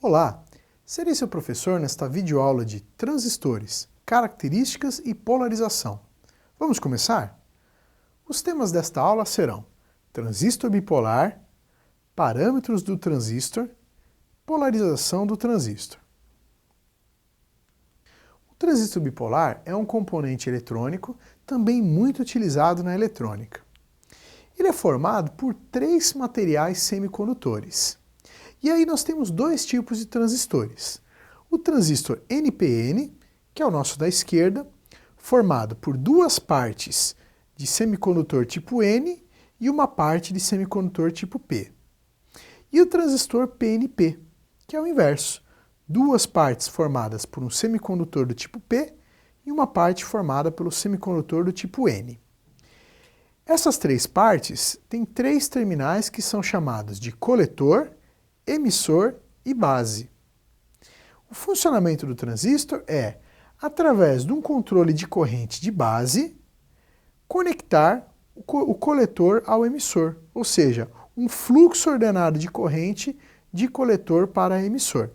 Olá, serei seu professor nesta videoaula de transistores, características e polarização. Vamos começar? Os temas desta aula serão transistor bipolar, parâmetros do transistor, polarização do transistor. O transistor bipolar é um componente eletrônico também muito utilizado na eletrônica. Ele é formado por três materiais semicondutores. E aí nós temos dois tipos de transistores. O transistor NPN, que é o nosso da esquerda, formado por duas partes de semicondutor tipo N e uma parte de semicondutor tipo P. E o transistor PNP, que é o inverso. Duas partes formadas por um semicondutor do tipo P e uma parte formada pelo semicondutor do tipo N. Essas três partes têm três terminais que são chamados de coletor, emissor e base. O funcionamento do transistor é, através de um controle de corrente de base, conectar o coletor ao emissor, ou seja, um fluxo ordenado de corrente de coletor para emissor.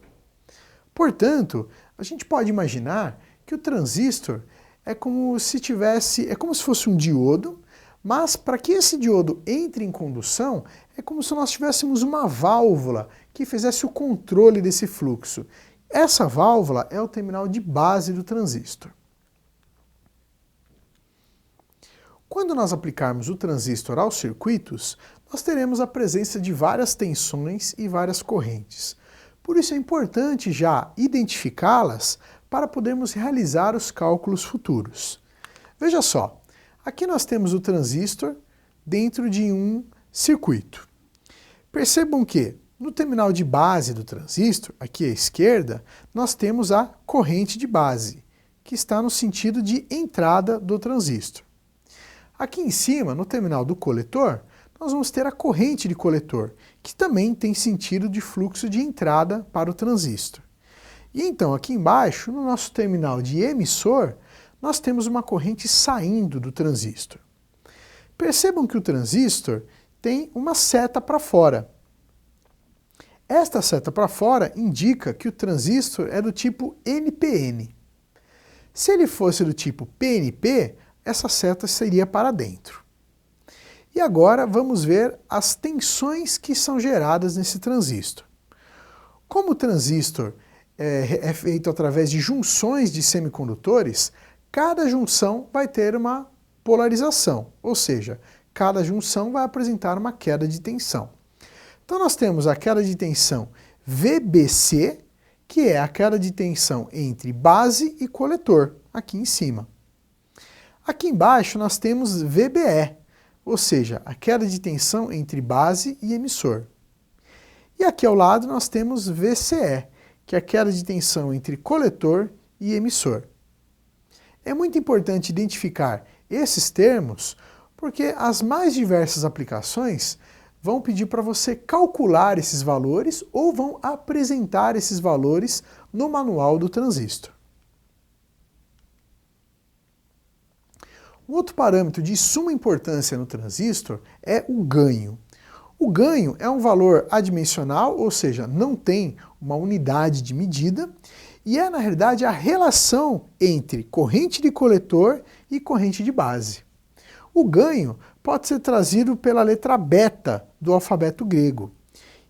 Portanto, a gente pode imaginar que o transistor é como se fosse um diodo, mas para que esse diodo entre em condução, é como se nós tivéssemos uma válvula que fizesse o controle desse fluxo. Essa válvula é o terminal de base do transistor. Quando nós aplicarmos o transistor aos circuitos, nós teremos a presença de várias tensões e várias correntes. Por isso é importante já identificá-las para podermos realizar os cálculos futuros. Veja só. Aqui nós temos o transistor dentro de um circuito. Percebam que no terminal de base do transistor, aqui à esquerda, nós temos a corrente de base, que está no sentido de entrada do transistor. Aqui em cima, no terminal do coletor, nós vamos ter a corrente de coletor, que também tem sentido de fluxo de entrada para o transistor. E então, aqui embaixo, no nosso terminal de emissor, nós temos uma corrente saindo do transistor. Percebam que o transistor tem uma seta para fora. Esta seta para fora indica que o transistor é do tipo NPN. Se ele fosse do tipo PNP, essa seta seria para dentro. E agora vamos ver as tensões que são geradas nesse transistor. Como o transistor é feito através de junções de semicondutores, cada junção vai ter uma polarização, ou seja, cada junção vai apresentar uma queda de tensão. Então nós temos a queda de tensão VBC, que é a queda de tensão entre base e coletor, aqui em cima. Aqui embaixo nós temos VBE, ou seja, a queda de tensão entre base e emissor. E aqui ao lado nós temos VCE, que é a queda de tensão entre coletor e emissor. É muito importante identificar esses termos, porque as mais diversas aplicações vão pedir para você calcular esses valores ou vão apresentar esses valores no manual do transistor. Um outro parâmetro de suma importância no transistor é o ganho. O ganho é um valor adimensional, ou seja, não tem uma unidade de medida, e é, na realidade, a relação entre corrente de coletor e corrente de base. O ganho pode ser trazido pela letra beta do alfabeto grego,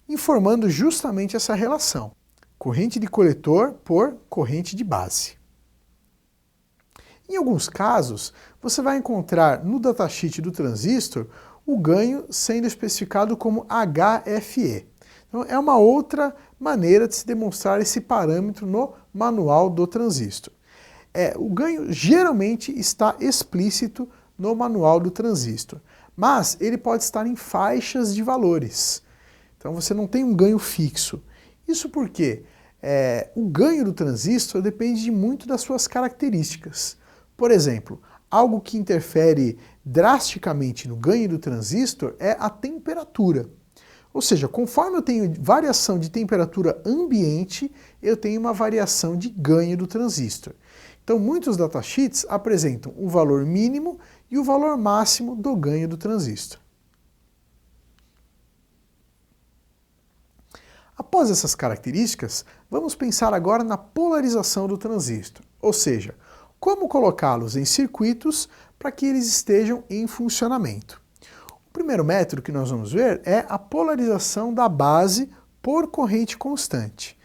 informando justamente essa relação. Corrente de coletor por corrente de base. Em alguns casos, você vai encontrar no datasheet do transistor o ganho sendo especificado como HFE. Então, é uma outra maneira de se demonstrar esse parâmetro no manual do transistor. O ganho geralmente está explícito no manual do transistor, mas ele pode estar em faixas de valores. Então você não tem um ganho fixo. Isso porque o ganho do transistor depende muito das suas características. Por exemplo, algo que interfere drasticamente no ganho do transistor é a temperatura. Ou seja, conforme eu tenho variação de temperatura ambiente, eu tenho uma variação de ganho do transistor. Então, muitos datasheets apresentam o valor mínimo e o valor máximo do ganho do transistor. Após essas características, vamos pensar agora na polarização do transistor, ou seja, como colocá-los em circuitos para que eles estejam em funcionamento. O primeiro método que nós vamos ver é a polarização da base por corrente constante.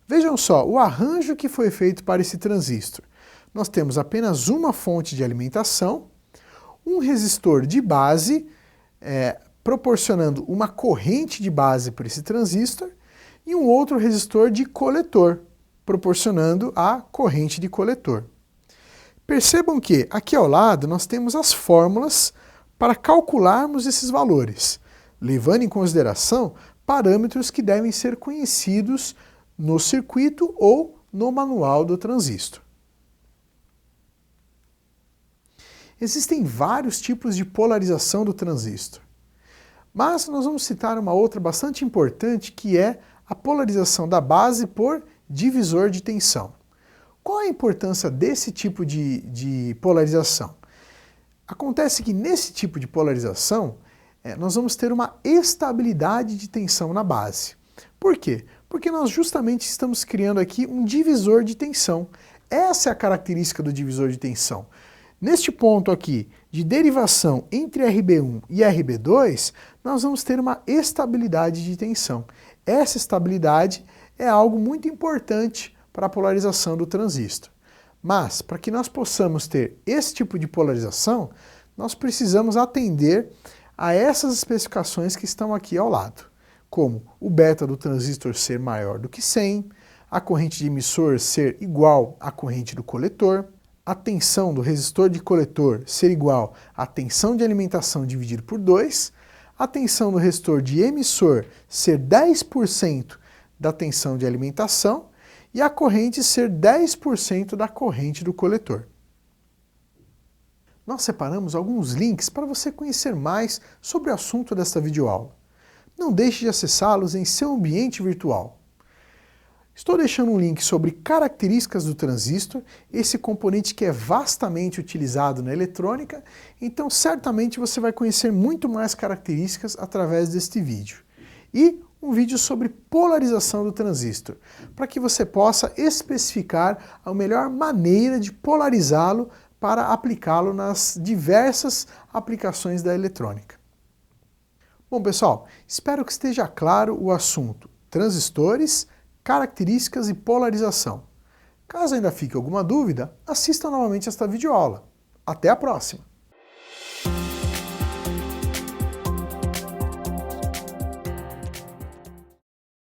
Vejam só o arranjo que foi feito para esse transistor. Nós temos apenas uma fonte de alimentação, um resistor de base, proporcionando uma corrente de base para esse transistor, e um outro resistor de coletor, proporcionando a corrente de coletor. Percebam que aqui ao lado nós temos as fórmulas para calcularmos esses valores, levando em consideração parâmetros que devem ser conhecidos no circuito ou no manual do transistor. Existem vários tipos de polarização do transistor, mas nós vamos citar uma outra bastante importante, que é a polarização da base por divisor de tensão. Qual a importância desse tipo de polarização? Acontece que nesse tipo de polarização, nós vamos ter uma estabilidade de tensão na base. Por quê? Porque nós justamente estamos criando aqui um divisor de tensão. Essa é a característica do divisor de tensão. Neste ponto aqui de derivação entre RB1 e RB2, nós vamos ter uma estabilidade de tensão. Essa estabilidade é algo muito importante para a polarização do transistor. Mas, para que nós possamos ter esse tipo de polarização, nós precisamos atender a essas especificações que estão aqui ao lado, como o beta do transistor ser maior do que 100, a corrente de emissor ser igual à corrente do coletor, a tensão do resistor de coletor ser igual à tensão de alimentação dividido por 2, a tensão do resistor de emissor ser 10% da tensão de alimentação e a corrente ser 10% da corrente do coletor. Nós separamos alguns links para você conhecer mais sobre o assunto desta videoaula. Não deixe de acessá-los em seu ambiente virtual. Estou deixando um link sobre características do transistor, esse componente que é vastamente utilizado na eletrônica, então certamente você vai conhecer muito mais características através deste vídeo. E um vídeo sobre polarização do transistor, para que você possa especificar a melhor maneira de polarizá-lo para aplicá-lo nas diversas aplicações da eletrônica. Bom pessoal, espero que esteja claro o assunto transistores, características e polarização. Caso ainda fique alguma dúvida, assista novamente esta videoaula. Até a próxima!